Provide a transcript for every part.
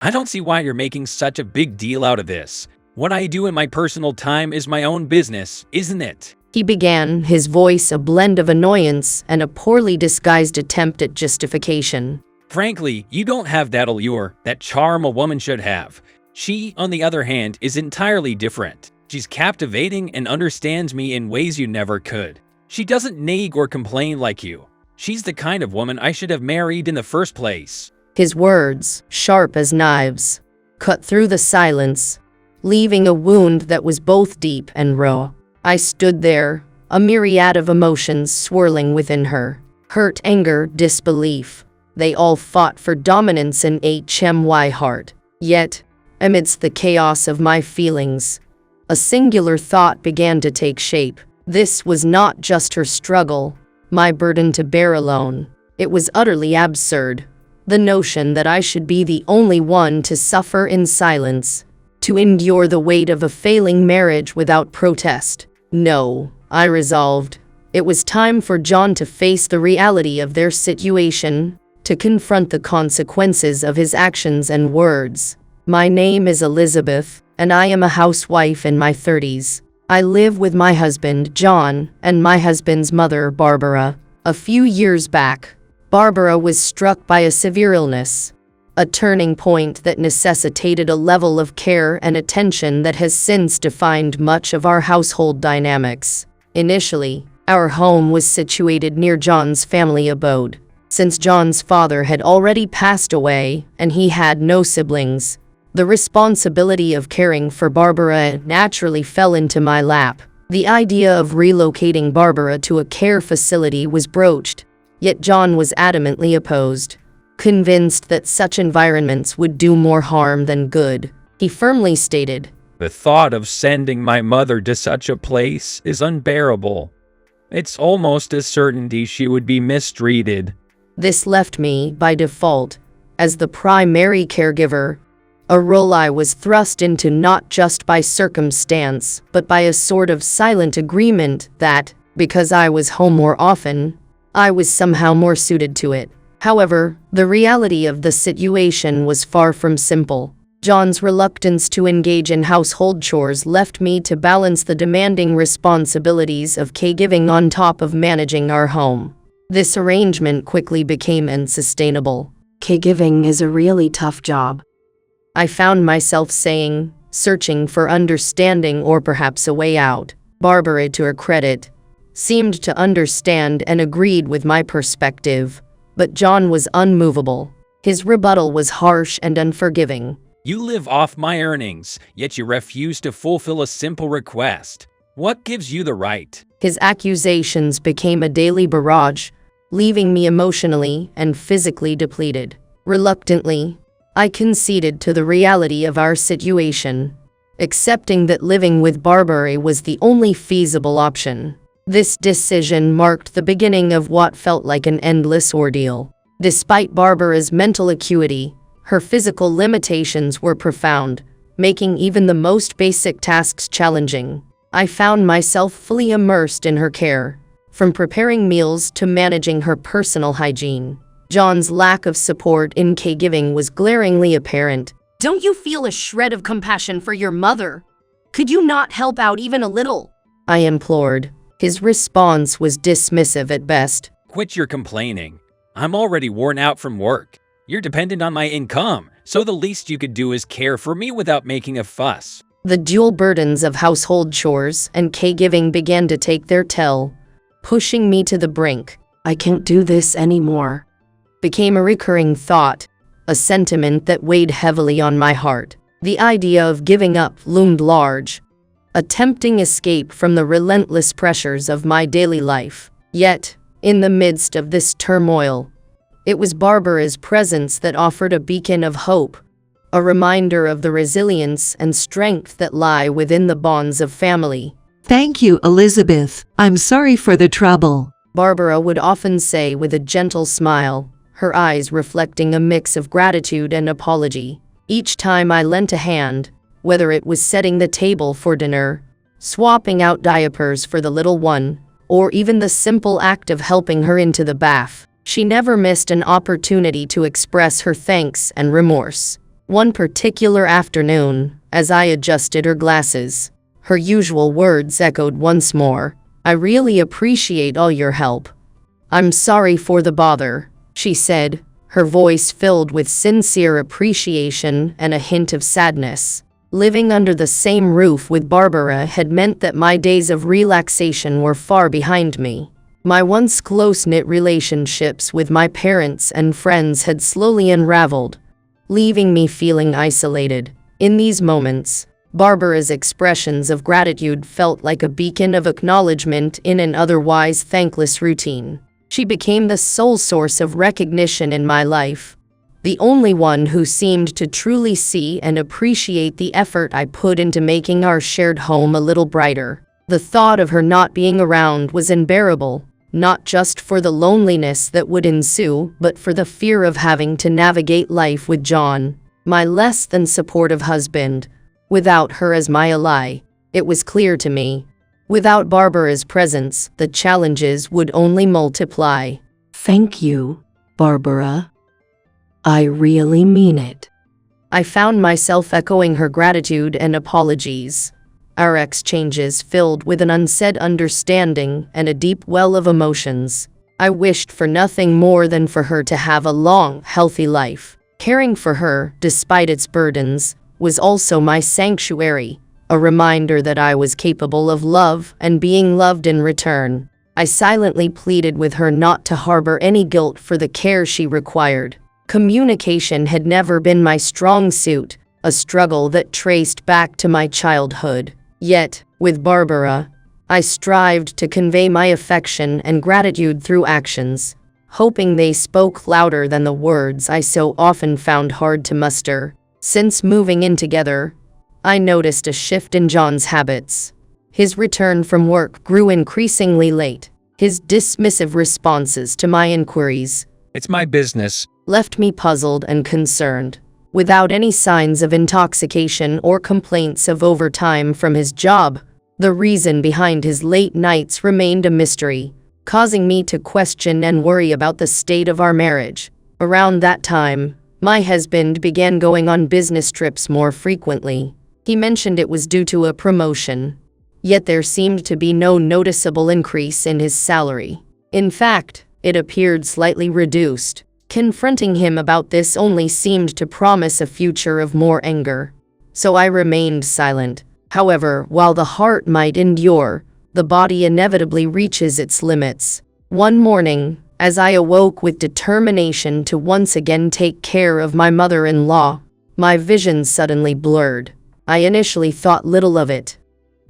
I don't see why you're making such a big deal out of this. What I do in my personal time is my own business, isn't it? He began, his voice a blend of annoyance and a poorly disguised attempt at justification. Frankly, you don't have that allure, that charm a woman should have. She, on the other hand, is entirely different. She's captivating and understands me in ways you never could. She doesn't nag or complain like you. She's the kind of woman I should have married in the first place. His words, sharp as knives, cut through the silence, leaving a wound that was both deep and raw. I stood there, a myriad of emotions swirling within her. Hurt, anger, disbelief. They all fought for dominance in my heart. Yet, amidst the chaos of my feelings, a singular thought began to take shape. This was not just her struggle, my burden to bear alone. It was utterly absurd. The notion that I should be the only one to suffer in silence, to endure the weight of a failing marriage without protest. No, I resolved. It was time for John to face the reality of their situation, to confront the consequences of his actions and words. My name is Elizabeth, and I am a housewife in my 30s. I live with my husband, John, and my husband's mother, Barbara. A few years back, Barbara was struck by a severe illness, a turning point that necessitated a level of care and attention that has since defined much of our household dynamics. Initially, our home was situated near John's family abode. Since John's father had already passed away and he had no siblings, the responsibility of caring for Barbara naturally fell into my lap. The idea of relocating Barbara to a care facility was broached, yet John was adamantly opposed. Convinced that such environments would do more harm than good, he firmly stated, "The thought of sending my mother to such a place is unbearable. It's almost a certainty she would be mistreated." This left me, by default, as the primary caregiver, a role I was thrust into not just by circumstance, but by a sort of silent agreement that, because I was home more often, I was somehow more suited to it. However, the reality of the situation was far from simple. John's reluctance to engage in household chores left me to balance the demanding responsibilities of caregiving on top of managing our home. This arrangement quickly became unsustainable. Caregiving is a really tough job, I found myself saying, searching for understanding or perhaps a way out. Barbara, to her credit, seemed to understand and agreed with my perspective, but John was unmovable. His rebuttal was harsh and unforgiving. "You live off my earnings, yet you refuse to fulfill a simple request. What gives you the right?" His accusations became a daily barrage, leaving me emotionally and physically depleted. Reluctantly, I conceded to the reality of our situation, accepting that living with Barbara was the only feasible option. This decision marked the beginning of what felt like an endless ordeal. Despite Barbara's mental acuity, her physical limitations were profound, making even the most basic tasks challenging. I found myself fully immersed in her care, from preparing meals to managing her personal hygiene. John's lack of support in caregiving was glaringly apparent. "Don't you feel a shred of compassion for your mother? Could you not help out even a little?" I implored. His response was dismissive at best. "Quit your complaining. I'm already worn out from work. You're dependent on my income, so the least you could do is care for me without making a fuss." The dual burdens of household chores and caregiving began to take their toll, pushing me to the brink. "I can't do this anymore," became a recurring thought, a sentiment that weighed heavily on my heart. The idea of giving up loomed large, a tempting escape from the relentless pressures of my daily life. Yet, in the midst of this turmoil, it was Barbara's presence that offered a beacon of hope, a reminder of the resilience and strength that lie within the bonds of family. "Thank you, Elizabeth. I'm sorry for the trouble," Barbara would often say with a gentle smile, her eyes reflecting a mix of gratitude and apology. Each time I lent a hand, whether it was setting the table for dinner, swapping out diapers for the little one, or even the simple act of helping her into the bath, she never missed an opportunity to express her thanks and remorse. One particular afternoon, as I adjusted her glasses, her usual words echoed once more. "I really appreciate all your help." "I'm sorry for the bother," she said, her voice filled with sincere appreciation and a hint of sadness. Living under the same roof with Barbara had meant that my days of relaxation were far behind me. My once close-knit relationships with my parents and friends had slowly unraveled, leaving me feeling isolated. In these moments, Barbara's expressions of gratitude felt like a beacon of acknowledgement in an otherwise thankless routine. She became the sole source of recognition in my life, the only one who seemed to truly see and appreciate the effort I put into making our shared home a little brighter. The thought of her not being around was unbearable, not just for the loneliness that would ensue, but for the fear of having to navigate life with John, my less than supportive husband, without her as my ally. It was clear to me, without Barbara's presence, the challenges would only multiply. Thank you, Barbara. I really mean it. I found myself echoing her gratitude and apologies, our exchanges filled with an unsaid understanding and a deep well of emotions. I wished for nothing more than for her to have a long, healthy life. Caring for her, despite its burdens, was also my sanctuary, a reminder that I was capable of love and being loved in return. I silently pleaded with her not to harbor any guilt for the care she required. Communication had never been my strong suit, a struggle that traced back to my childhood. Yet, with Barbara, I strived to convey my affection and gratitude through actions, hoping they spoke louder than the words I so often found hard to muster. Since moving in together, I noticed a shift in John's habits. His return from work grew increasingly late. His dismissive responses to my inquiries, "It's my business," left me puzzled and concerned. Without any signs of intoxication or complaints of overtime from his job, the reason behind his late nights remained a mystery, causing me to question and worry about the state of our marriage. Around that time, my husband began going on business trips more frequently. He mentioned it was due to a promotion, yet there seemed to be no noticeable increase in his salary. In fact, it appeared slightly reduced. Confronting him about this only seemed to promise a future of more anger. So I remained silent. However, while the heart might endure, the body inevitably reaches its limits. One morning, as I awoke with determination to once again take care of my mother-in-law, my vision suddenly blurred. I initially thought little of it,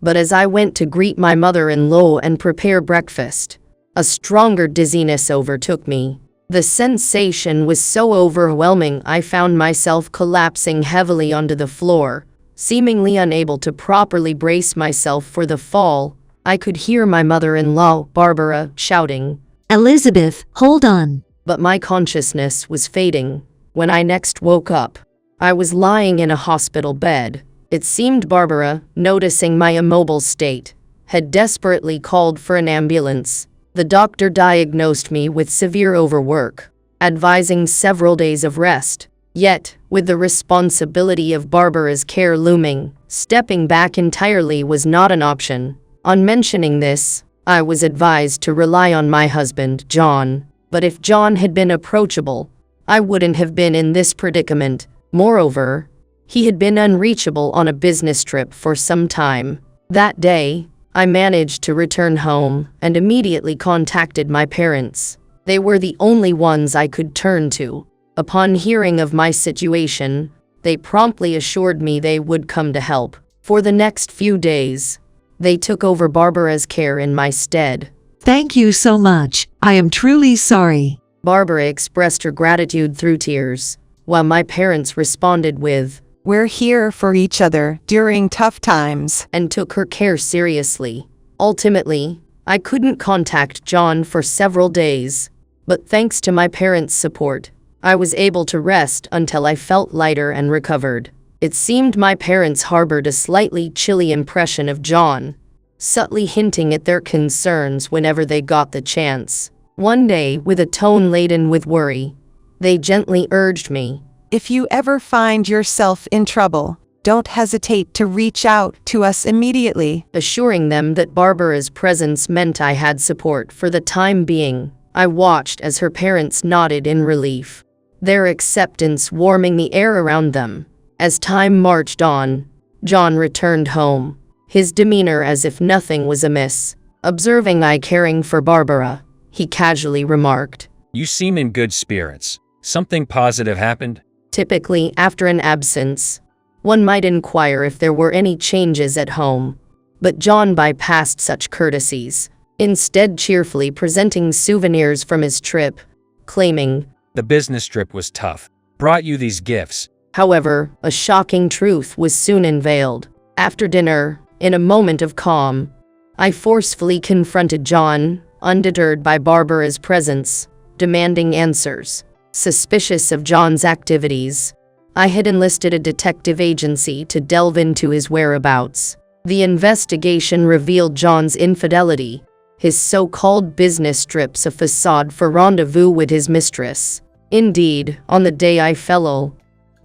but as I went to greet my mother-in-law and prepare breakfast, a stronger dizziness overtook me. The sensation was so overwhelming I found myself collapsing heavily onto the floor, seemingly unable to properly brace myself for the fall. I could hear my mother-in-law, Barbara, shouting, Elizabeth, hold on. But my consciousness was fading. When I next woke up, I was lying in a hospital bed. It seemed Barbara, noticing my immobile state, had desperately called for an ambulance. The doctor diagnosed me with severe overwork, advising several days of rest. Yet, with the responsibility of Barbara's care looming, stepping back entirely was not an option. On mentioning this, I was advised to rely on my husband, John. But if John had been approachable, I wouldn't have been in this predicament. Moreover, he had been unreachable on a business trip for some time. That day, I managed to return home and immediately contacted my parents. They were the only ones I could turn to. Upon hearing of my situation, they promptly assured me they would come to help. For the next few days, they took over Barbara's care in my stead. Thank you so much. I am truly sorry. Barbara expressed her gratitude through tears, while my parents responded with, "We're here for each other during tough times," and took her care seriously. Ultimately, I couldn't contact John for several days, but thanks to my parents' support, I was able to rest until I felt lighter and recovered. It seemed my parents harbored a slightly chilly impression of John, subtly hinting at their concerns whenever they got the chance. One day, with a tone laden with worry, they gently urged me, If you ever find yourself in trouble, don't hesitate to reach out to us immediately. Assuring them that Barbara's presence meant I had support for the time being, I watched as her parents nodded in relief, their acceptance warming the air around them. As time marched on, John returned home, his demeanor as if nothing was amiss. Observing I caring for Barbara, he casually remarked, You seem in good spirits. Something positive happened? Typically, after an absence, one might inquire if there were any changes at home. But John bypassed such courtesies, instead cheerfully presenting souvenirs from his trip, claiming, The business trip was tough. Brought you these gifts. However, a shocking truth was soon unveiled. After dinner, in a moment of calm, I forcefully confronted John, undeterred by Barbara's presence, demanding answers. Suspicious of John's activities, I had enlisted a detective agency to delve into his whereabouts. The investigation revealed John's infidelity, his so-called business trips a facade for rendezvous with his mistress. Indeed, on the day I fell ill,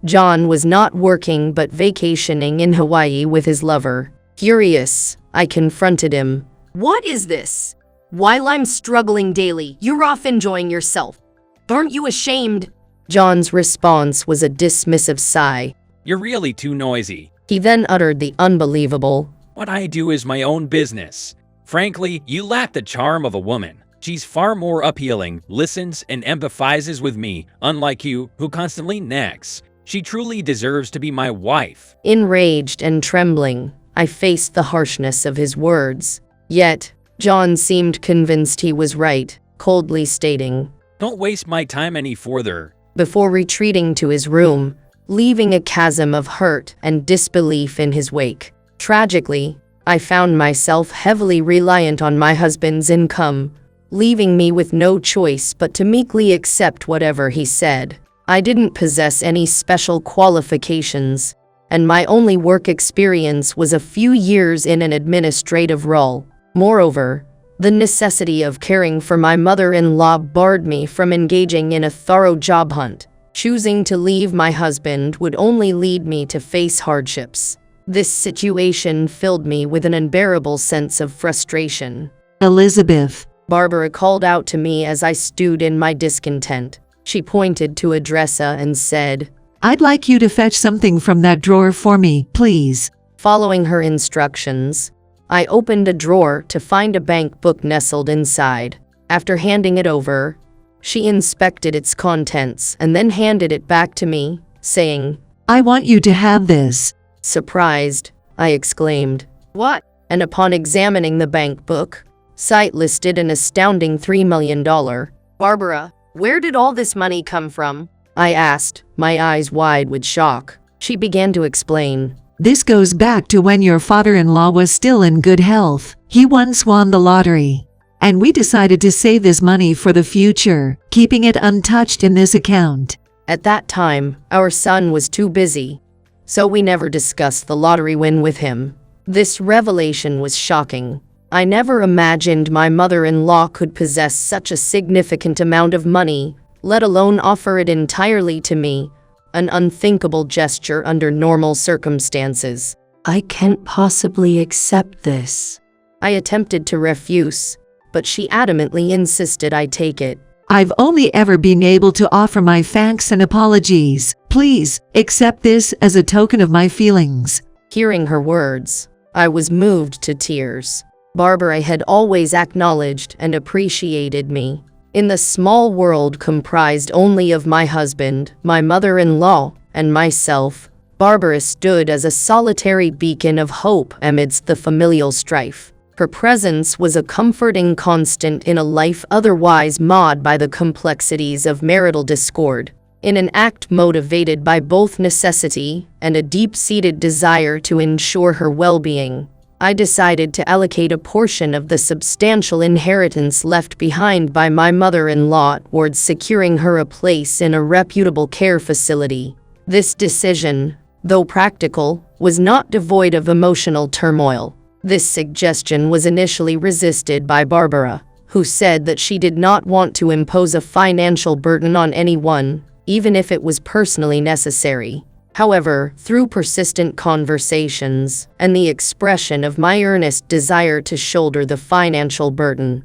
John was not working but vacationing in Hawaii with his lover. Furious, I confronted him. What is this? While I'm struggling daily, you're off enjoying yourself. Aren't you ashamed? John's response was a dismissive sigh. You're really too noisy. He then uttered the unbelievable, What I do is my own business. Frankly, you lack the charm of a woman. She's far more appealing, listens, and empathizes with me, unlike you, who constantly nags. She truly deserves to be my wife. Enraged and trembling, I faced the harshness of his words. Yet, John seemed convinced he was right, coldly stating, Don't waste my time any further. Before retreating to his room, leaving a chasm of hurt and disbelief in his wake. Tragically, I found myself heavily reliant on my husband's income, leaving me with no choice but to meekly accept whatever he said. I didn't possess any special qualifications, and my only work experience was a few years in an administrative role. Moreover, the necessity of caring for my mother-in-law barred me from engaging in a thorough job hunt. Choosing to leave my husband would only lead me to face hardships. This situation filled me with an unbearable sense of frustration. Elizabeth, Barbara called out to me as I stewed in my discontent. She pointed to a dresser and said, I'd like you to fetch something from that drawer for me, please. Following her instructions, I opened a drawer to find a bank book nestled inside. After handing it over, she inspected its contents and then handed it back to me, saying, I want you to have this. Surprised, I exclaimed, What? And upon examining the bank book, sight listed an astounding $3 million. Barbara, where did all this money come from? I asked, my eyes wide with shock. She began to explain. This goes back to when your father-in-law was still in good health. He once won the lottery. And we decided to save this money for the future, keeping it untouched in this account. At that time, our son was too busy, so we never discussed the lottery win with him. This revelation was shocking. I never imagined my mother-in-law could possess such a significant amount of money, let alone offer it entirely to me, an unthinkable gesture under normal circumstances. I can't possibly accept this. I attempted to refuse, but she adamantly insisted I take it. I've only ever been able to offer my thanks and apologies. Please, accept this as a token of my feelings. Hearing her words, I was moved to tears. Barbara had always acknowledged and appreciated me. In the small world comprised only of my husband, my mother-in-law, and myself, Barbara stood as a solitary beacon of hope amidst the familial strife. Her presence was a comforting constant in a life otherwise marred by the complexities of marital discord. In an act motivated by both necessity and a deep-seated desire to ensure her well-being, I decided to allocate a portion of the substantial inheritance left behind by my mother-in-law towards securing her a place in a reputable care facility. This decision, though practical, was not devoid of emotional turmoil. This suggestion was initially resisted by Barbara, who said that she did not want to impose a financial burden on anyone, even if it was personally necessary. However, through persistent conversations and the expression of my earnest desire to shoulder the financial burden,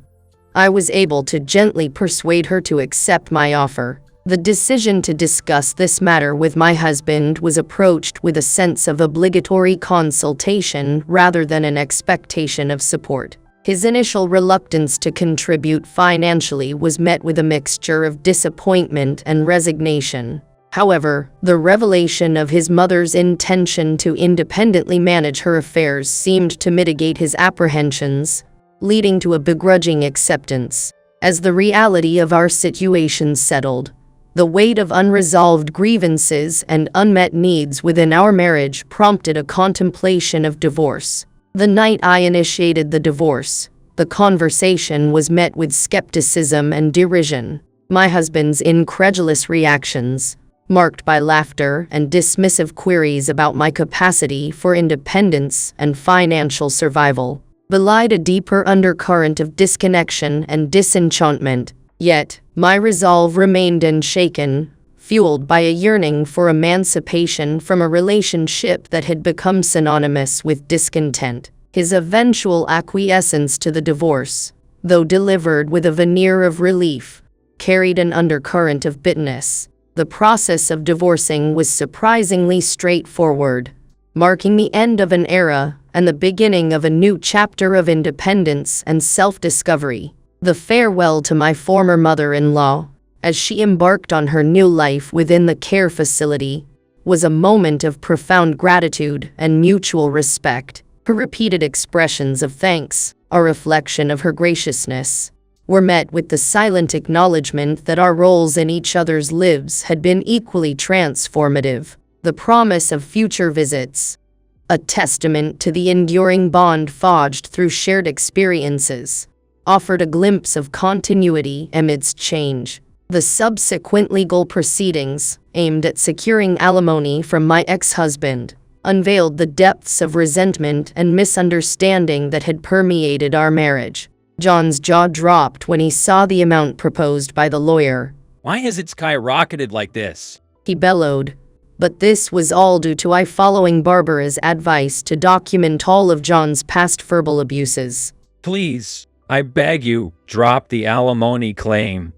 I was able to gently persuade her to accept my offer. The decision to discuss this matter with my husband was approached with a sense of obligatory consultation rather than an expectation of support. His initial reluctance to contribute financially was met with a mixture of disappointment and resignation. However, the revelation of his mother's intention to independently manage her affairs seemed to mitigate his apprehensions, leading to a begrudging acceptance. As the reality of our situation settled, the weight of unresolved grievances and unmet needs within our marriage prompted a contemplation of divorce. The night I initiated the divorce, the conversation was met with skepticism and derision. My husband's incredulous reactions, marked by laughter and dismissive queries about my capacity for independence and financial survival, belied a deeper undercurrent of disconnection and disenchantment. Yet, my resolve remained unshaken, fueled by a yearning for emancipation from a relationship that had become synonymous with discontent. His eventual acquiescence to the divorce, though delivered with a veneer of relief, carried an undercurrent of bitterness. The process of divorcing was surprisingly straightforward, marking the end of an era and the beginning of a new chapter of independence and self-discovery. The farewell to my former mother-in-law, as she embarked on her new life within the care facility, was a moment of profound gratitude and mutual respect. Her repeated expressions of thanks, a reflection of her graciousness, were met with the silent acknowledgement that our roles in each other's lives had been equally transformative. The promise of future visits, a testament to the enduring bond forged through shared experiences, offered a glimpse of continuity amidst change. The subsequent legal proceedings, aimed at securing alimony from my ex-husband, unveiled the depths of resentment and misunderstanding that had permeated our marriage. John's jaw dropped when he saw the amount proposed by the lawyer. Why has it skyrocketed like this? He bellowed. But this was all due to I following Barbara's advice to document all of John's past verbal abuses. Please, I beg you, drop the alimony claim.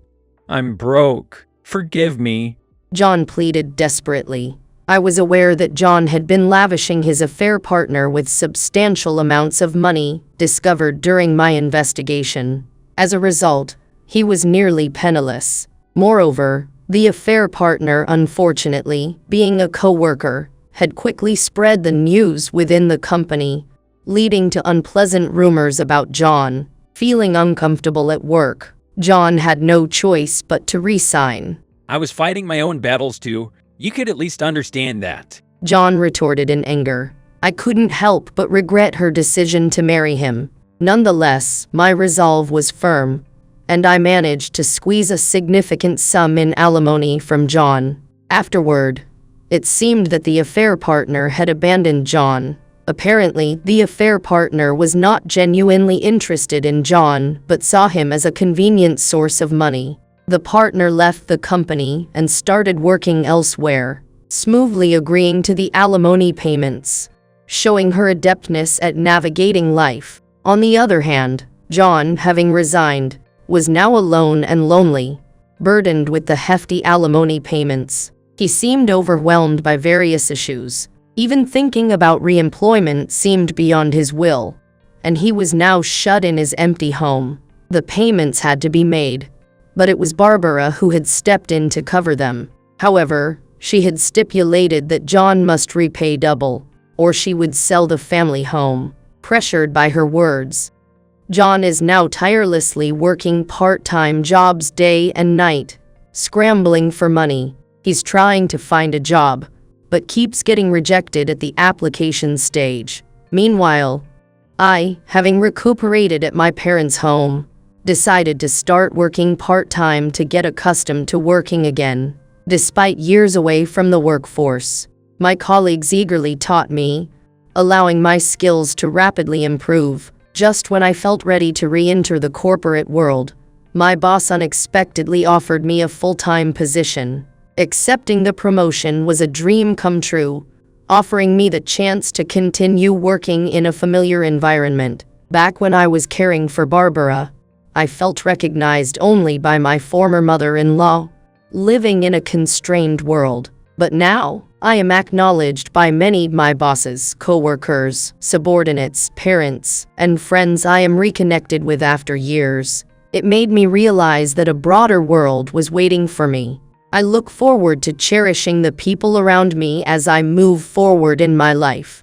I'm broke. Forgive me. John pleaded desperately. I was aware that John had been lavishing his affair partner with substantial amounts of money, discovered during my investigation. As a result, he was nearly penniless. Moreover, the affair partner, unfortunately, being a co-worker, had quickly spread the news within the company, leading to unpleasant rumors about John. Feeling uncomfortable at work, John had no choice but to resign. I was fighting my own battles too. You could at least understand that. John retorted in anger. I couldn't help but regret her decision to marry him. Nonetheless, my resolve was firm, and I managed to squeeze a significant sum in alimony from John. Afterward, it seemed that the affair partner had abandoned John. Apparently, the affair partner was not genuinely interested in John, but saw him as a convenient source of money. The partner left the company and started working elsewhere, smoothly agreeing to the alimony payments, showing her adeptness at navigating life. On the other hand, John, having resigned, was now alone and lonely, burdened with the hefty alimony payments. He seemed overwhelmed by various issues. Even thinking about re-employment seemed beyond his will, and he was now shut in his empty home. The payments had to be made, but it was Barbara who had stepped in to cover them. However, she had stipulated that John must repay double, or she would sell the family home. Pressured by her words, John is now tirelessly working part-time jobs day and night, scrambling for money. He's trying to find a job, but keeps getting rejected at the application stage. Meanwhile, I, having recuperated at my parents' home, decided to start working part-time to get accustomed to working again. Despite years away from the workforce, my colleagues eagerly taught me, allowing my skills to rapidly improve. Just when I felt ready to re-enter the corporate world, my boss unexpectedly offered me a full-time position. Accepting the promotion was a dream come true, offering me the chance to continue working in a familiar environment. Back when I was caring for Barbara, I felt recognized only by my former mother-in-law, living in a constrained world. But now, I am acknowledged by many my bosses, co-workers, subordinates, parents, and friends I am reconnected with after years. It made me realize that a broader world was waiting for me. I look forward to cherishing the people around me as I move forward in my life.